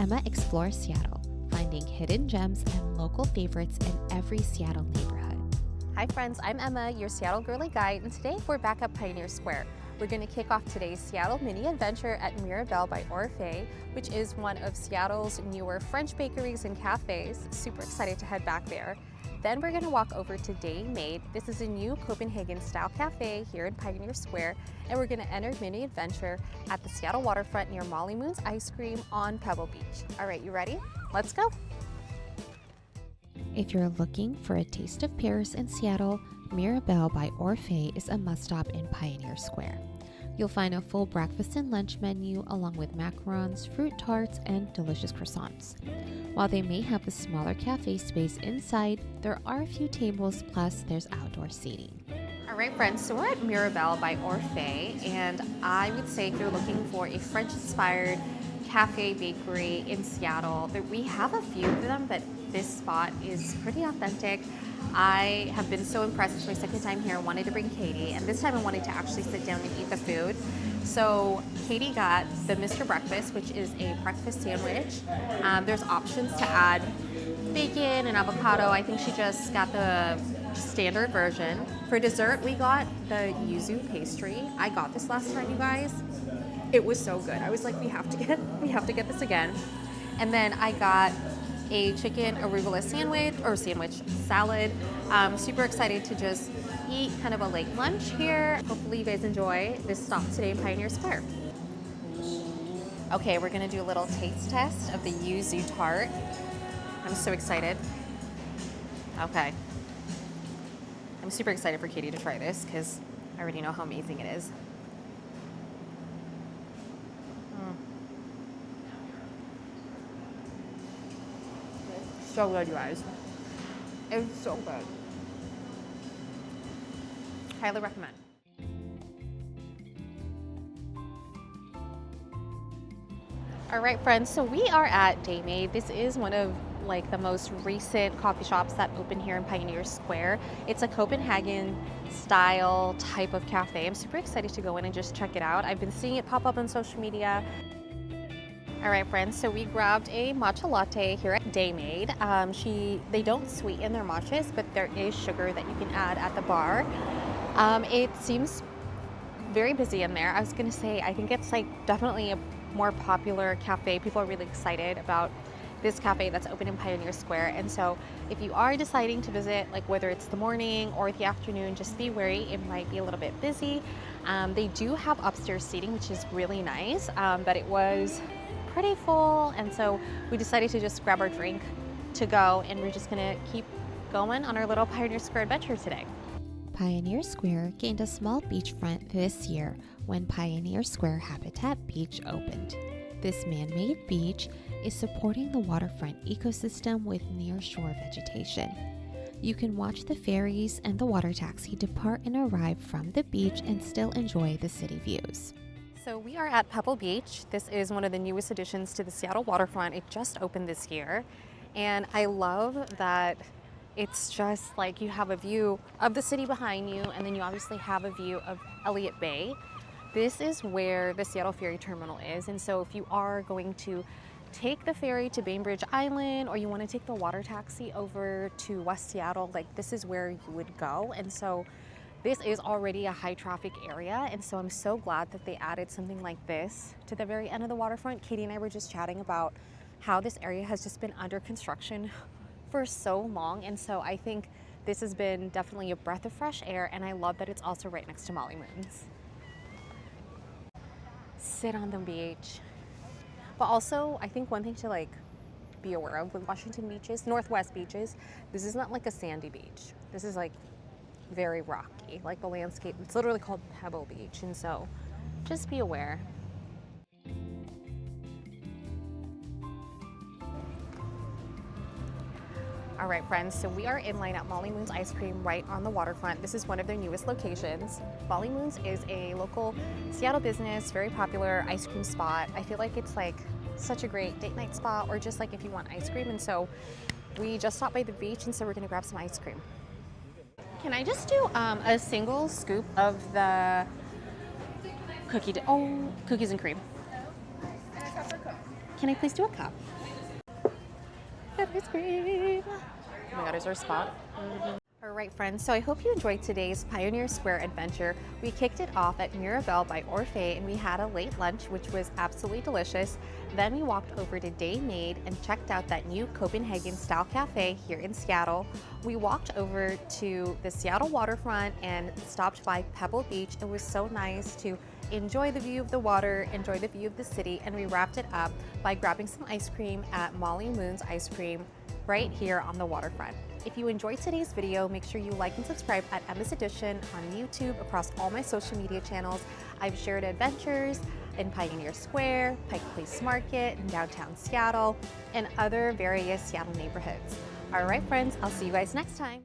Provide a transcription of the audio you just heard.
Emma explores Seattle, finding hidden gems and local favorites in every Seattle neighborhood. Hi friends, I'm Emma, your Seattle girly guide, and today we're back at Pioneer Square. We're going to kick off today's Seattle mini adventure at Mirabelle by Orphee, which is one of Seattle's newer French bakeries and cafes. Super excited to head back there. Then we're going to walk over to Day Made. This is a new Copenhagen-style cafe here in Pioneer Square, and we're going to enter mini adventure at the Seattle Waterfront near Molly Moon's Ice Cream on Pebble Beach. All right, you ready? Let's go. If you're looking for a taste of Paris in Seattle, Mirabelle by Orphee is a must-stop in Pioneer Square. You'll find a full breakfast and lunch menu along with macarons, fruit tarts, and delicious croissants. While they may have a smaller cafe space inside, there are a few tables, plus there's outdoor seating. All right, friends, so we're at Mirabelle by Orphee, and I would say if you're looking for a French-inspired cafe bakery in Seattle, we have a few of them, but this spot is pretty authentic. I have been so impressed. It's my second time here. I wanted to bring Katie, and this time I wanted to actually sit down and eat the food. So Katie got the Mr. Breakfast, which is a breakfast sandwich. There's options to add bacon and avocado. I think she just got the standard version. For dessert, we got the yuzu pastry. I got this last time, you guys. It was so good. I was like, we have to get this again. And then I got a chicken arugula salad. Super excited to just eat kind of a late lunch here. Hopefully you guys enjoy this stop today in Pioneer Square. Okay, we're gonna do a little taste test of the yuzu tart. I'm so excited. Okay. I'm super excited for Katie to try this because I already know how amazing it is. So good, you guys. It's so good. Highly recommend. All right, friends, so we are at Day Made. This is one of the most recent coffee shops that opened here in Pioneer Square. It's a Copenhagen-style type of cafe. I'm super excited to go in and just check it out. I've been seeing it pop up on social media. All right, friends, so we grabbed a matcha latte here at Day Made. They don't sweeten their matchas, but there is sugar that you can add at the bar. It seems very busy in there. I was gonna say, I think it's definitely a more popular cafe. People are really excited about this cafe that's open in Pioneer Square. And so if you are deciding to visit, whether it's the morning or the afternoon, just be wary, it might be a little bit busy. They do have upstairs seating, which is really nice, but it was pretty full, and so we decided to just grab our drink to go, and we're just gonna keep going on our little Pioneer Square adventure today. Pioneer Square gained a small beachfront this year when Pioneer Square Habitat Beach opened. This man-made beach is supporting the waterfront ecosystem with near-shore vegetation. You can watch the ferries and the water taxi depart and arrive from the beach and still enjoy the city views. So we are at Pebble Beach. This is one of the newest additions to the Seattle waterfront. It just opened this year. And I love that it's just you have a view of the city behind you, and then you obviously have a view of Elliott Bay. This is where the Seattle Ferry Terminal is. And so if you are going to take the ferry to Bainbridge Island, or you want to take the water taxi over to West Seattle, this is where you would go. And so this is already a high traffic area, and so I'm so glad that they added something like this to the very end of the waterfront. Katie and I were just chatting about how this area has just been under construction for so long, and so I think this has been definitely a breath of fresh air, and I love that it's also right next to Molly Moon's. Sit on the beach. But also, I think one thing to be aware of with Washington beaches, Northwest beaches, this is not a sandy beach. This is very rocky, the landscape. It's literally called Pebble Beach, and so just be aware. All right, friends, so we are in line at Molly Moon's Ice Cream right on the waterfront. This is one of their newest locations. Molly Moon's is a local Seattle business, very popular ice cream spot. I feel like it's such a great date night spot, or just if you want ice cream. And so we just stopped by the beach, and so we're gonna grab some ice cream. Can I just do a single scoop of the cookies and cream? Can I please do a cup? Ice cream. Oh my god, is there a spot? All right, friends, so I hope you enjoyed today's Pioneer Square adventure. We kicked it off at Mirabelle by Orphee, and we had a late lunch, which was absolutely delicious. Then we walked over to Day Made and checked out that new Copenhagen-style cafe here in Seattle. We walked over to the Seattle Waterfront and stopped by Pebble Beach. It was so nice to enjoy the view of the water, enjoy the view of the city, and we wrapped it up by grabbing some ice cream at Molly Moon's Ice Cream right here on the waterfront. If you enjoyed today's video, make sure you like and subscribe at Emma's Edition on YouTube, across all my social media channels. I've shared adventures in Pioneer Square, Pike Place Market, in downtown Seattle, and other various Seattle neighborhoods. All right, friends, I'll see you guys next time.